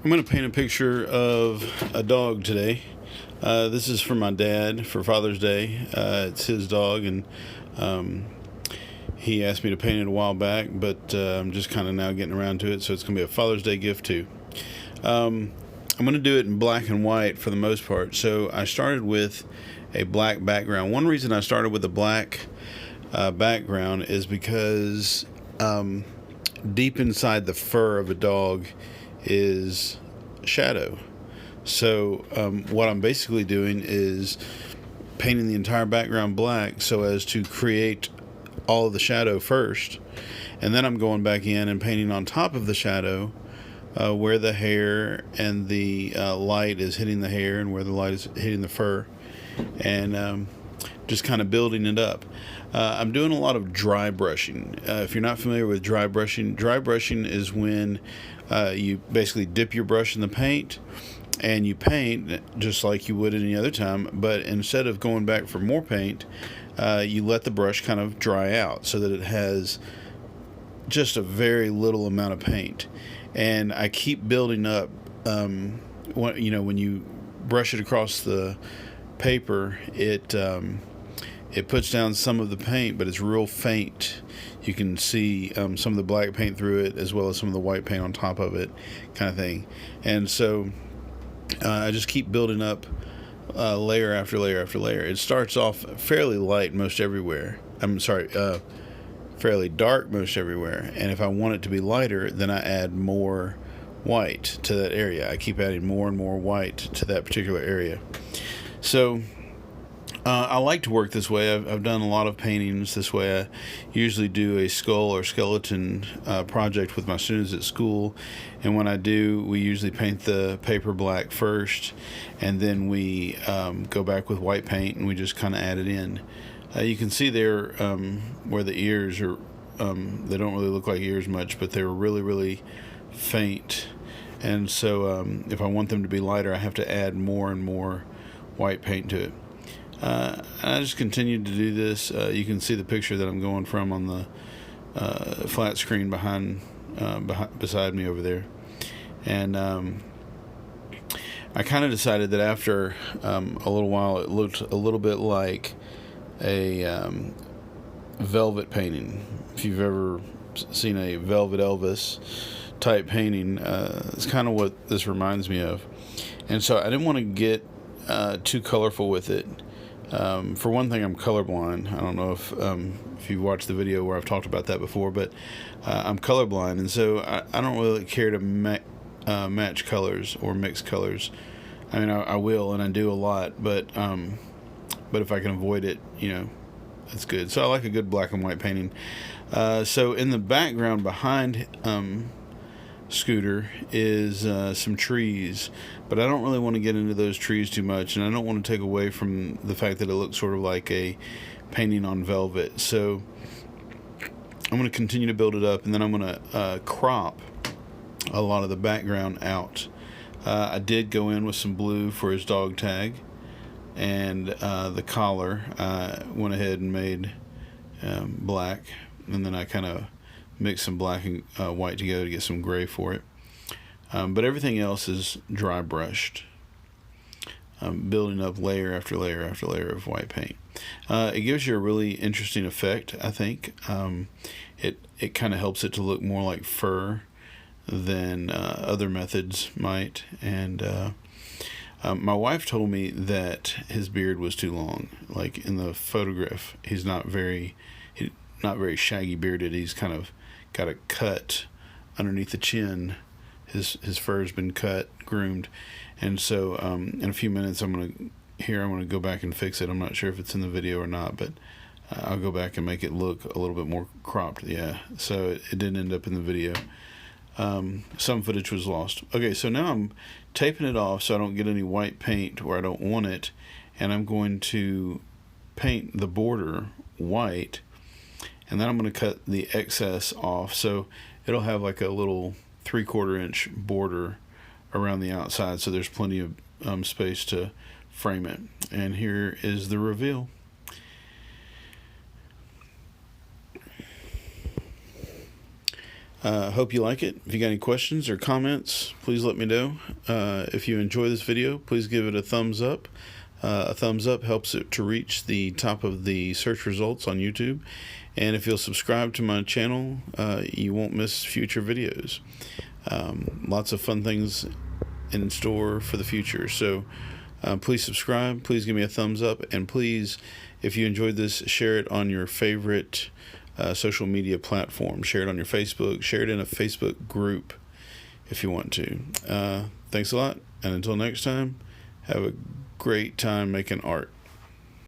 I'm going to paint a picture of a dog today. This is for my dad for Father's Day. It's his dog, and he asked me to paint it a while back, but I'm just kind of now getting around to it, so it's going to be a Father's Day gift too. I'm going to do it in black and white for the most part. So I started with a black background. One reason I started with a black background is because deep inside the fur of a dog is shadow. So what I'm basically doing is painting the entire background black so as to create all of the shadow first, and then I'm going back in and painting on top of the shadow where the hair and the light is hitting the hair and where the light is hitting the fur, and just kind of building it up. I'm doing a lot of dry brushing. If you're not familiar with dry brushing is when you basically dip your brush in the paint and you paint just like you would any other time, but instead of going back for more paint, you let the brush kind of dry out so that it has just a very little amount of paint. And I keep building up. When you brush it across the paper, it puts down some of the paint, but it's real faint. You can see some of the black paint through it, as well as some of the white paint on top of it, kind of thing. And so I just keep building up layer after layer after layer. It starts off fairly light most everywhere. Fairly dark most everywhere. And if I want it to be lighter, then I add more white to that area. I keep adding more and more white to that particular area. So I like to work this way. I've done a lot of paintings this way. I usually do a skull or skeleton project with my students at school, and when I do, we usually paint the paper black first, and then we go back with white paint and we just kind of add it in. You can see there where the ears are, they don't really look like ears much, but they're really, really faint, and so if I want them to be lighter, I have to add more and more white paint to it. I just continued to do this. You can see the picture that I'm going from on the flat screen beside me over there. And I kind of decided that after a little while it looked a little bit like a velvet painting. If you've ever seen a Velvet Elvis type painting, it's kind of what this reminds me of. And so I didn't want to get too colorful with it. For one thing, I'm colorblind. I don't know if you watched the video where I've talked about that before, but I'm colorblind, and so I don't really care to match colors or mix colors. I mean, I will, and I do a lot, but if I can avoid it, that's good. So I like a good black and white painting. So in the background behind Scooter is some trees, but I don't really want to get into those trees too much, and I don't want to take away from the fact that it looks sort of like a painting on velvet. So I'm going to continue to build it up, and then I'm going to crop a lot of the background out. I did go in with some blue for his dog tag, and the collar I went ahead and made black, and then I kind of mix some black and white together to get some gray for it. But everything else is dry brushed. Building up layer after layer after layer of white paint. It gives you a really interesting effect, I think. It kind of helps it to look more like fur than other methods might. And my wife told me that his beard was too long. Like in the photograph, he's not very shaggy bearded. He's kind of got a cut underneath the chin. His fur has been cut, groomed, and so in a few minutes I'm going to go back and fix it. I'm not sure if it's in the video or not, but I'll go back and make it look a little bit more cropped. Yeah, so it didn't end up in the video. Some footage was lost. Okay, so now I'm taping it off so I don't get any white paint where I don't want it, and I'm going to paint the border white, and then I'm going to cut the excess off so it'll have like a little 3/4 inch border around the outside, so there's plenty of space to frame it. And here is the reveal. Hope you like it. If you got any questions or comments, please let me know. If you enjoy this video, please give it a thumbs up. A thumbs up helps it to reach the top of the search results on YouTube. And if you'll subscribe to my channel, you won't miss future videos. Lots of fun things in store for the future. So please subscribe, please give me a thumbs up, and please, if you enjoyed this, share it on your favorite social media platform. Share it on your Facebook, share it in a Facebook group if you want to. Thanks a lot, and until next time, have a great time making art.